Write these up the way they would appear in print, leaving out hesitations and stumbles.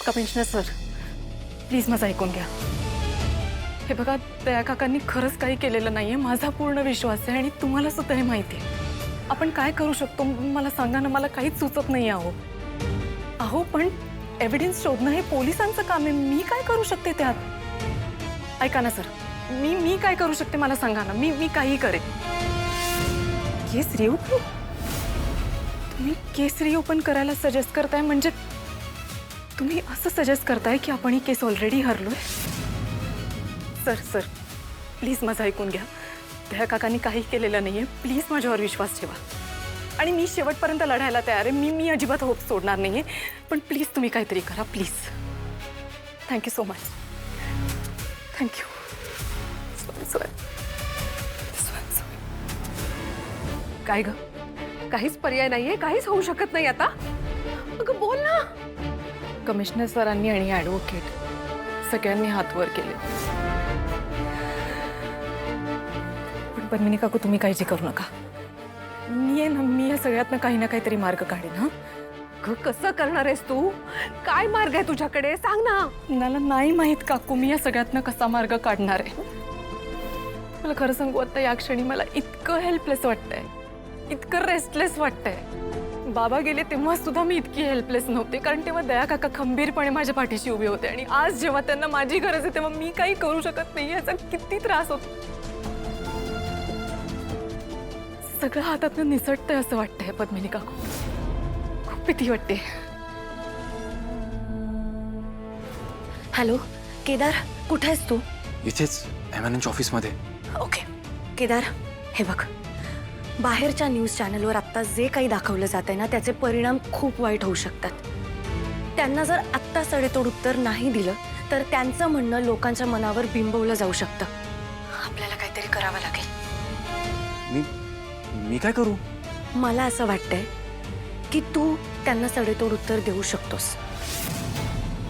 Commissioner sir, please माझं ऐकून घ्या. हे बघा, दया काकांनी खरंच काही केलेलं नाहीये. माझा पूर्ण विश्वास आहे आणि तुम्हाला सुद्धा हे माहिती आहे. आपण काय करू शकतो मला सांगा ना. मला काहीच सुचत नाही अहो पण एव्हिडन्स शोधणं हे पोलिसांचं काम आहे. मी काय करू शकते त्यात? ऐका ना सर, मी काय करू शकते मला सांगा ना. मी काही करेन. केस रिओपन? तुम्ही केस रिओपन करायला सजेस्ट करताय? म्हणजे तुम्ही असं सजेस्ट करताय की आपण ही केस ऑलरेडी हरलोय? सर प्लीज माझं ऐकून घ्या. दया काकांनी काही केलेलं नाहीये. प्लीज माझ्यावर विश्वास ठेवा. आणि मी शेवटपर्यंत लढायला तयार आहे. मी अजिबात होप सोडणार नाहीये. पण प्लीज तुम्ही काहीतरी करा please. Thank you so much. Thank you. काय ग? काहीच पर्याय नाहीये? काहीच होऊ शकत नाही आता? अगं बोल ना. कमिशनर सरांनी आणि ॲडव्होकेट सगळ्यांनी हात वर केले. पण पद्मिनी काकू, तुम्ही काळजी करू नका. मी या सगळ्यातनं काही ना काहीतरी मार्ग काढेन. हा, कसं करणार आहेस तू? काय मार्ग आहे तुझ्याकडे? सांग ना. मला नाही माहित काकू, मी या सगळ्यातनं कसा मार्ग काढणार आहे. मला खरं सांगू, आता या क्षणी मला इतकं हेल्पलेस वाटतंय, इतकं रेस्टलेस वाटतंय. बाबा गेले तेव्हा सुद्धा मी इतकी हेल्पलेस नव्हते, कारण तेव्हा दया काका खंबीरपणे माझ्या पाठीशी उभे होते. आणि आज जेव्हा त्यांना माझी गरज आहे तेव्हा मी काही करू शकत नाही. याचा किती त्रास होतो. सगळं हातातनं निसटतंय असं वाटतंय पद्मिनी काकू. खूप भीती वाटते. हॅलो केदार, कुठे आहेस तू? इथेच एमएनएनच्या ऑफिसमध्ये. ओके केदार, हे बघ, बाहेरच्या न्यूज चॅनलवर आत्ता जे काही दाखवलं जात आहे ना, त्याचे परिणाम खूप वाईट होऊ शकतात. त्यांना जर आत्ता सडेतोड उत्तर नाही दिलं तर त्यांचं म्हणणं लोकांच्या मनावर बिंबवलं जाऊ शकतं. आपल्याला काहीतरी करावं लागेल. मी काय करू? मला असं वाटतंय की तू त्यांना सडेतोड उत्तर देऊ शकतोस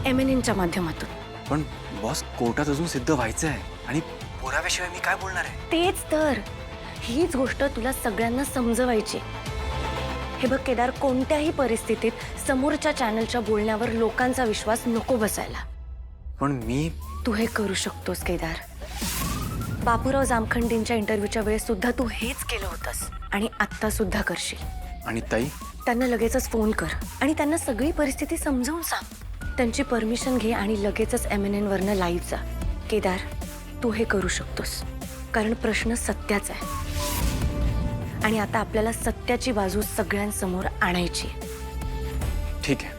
MNNच्या माध्यमातून. पण बॉस, कोर्टात अजून सिद्ध व्हायचं आहे आणि पुराव्याशिवाय मी काय बोलणार आहे? तेच तर, हीच गोष्ट तुला सगळ्यांना समजवायची. हे बघ केदार, कोणत्याही परिस्थितीत समोरच्या चॅनलच्या बोलण्यावर लोकांचा विश्वास नको बसायला. पण तू हे करू शकतोस केदार. बापूराव जामखंडींच्या इंटरव्ह्यूच्या वेळेस सुद्धा तू हेच केलं होतंस आणि आत्ता सुद्धा करशील. आणि ताई, त्यांना लगेचच फोन कर आणि त्यांना सगळी परिस्थिती समजावून सांग. त्यांची परमिशन घे आणि लगेचच MNN वरनं लाईव्ह जा. केदार, तू हे करू शकतोस, कारण प्रश्न सत्याचा आहे आणि आता आपल्याला सत्याची बाजू सगळ्यांसमोर आणायची. ठीक आहे.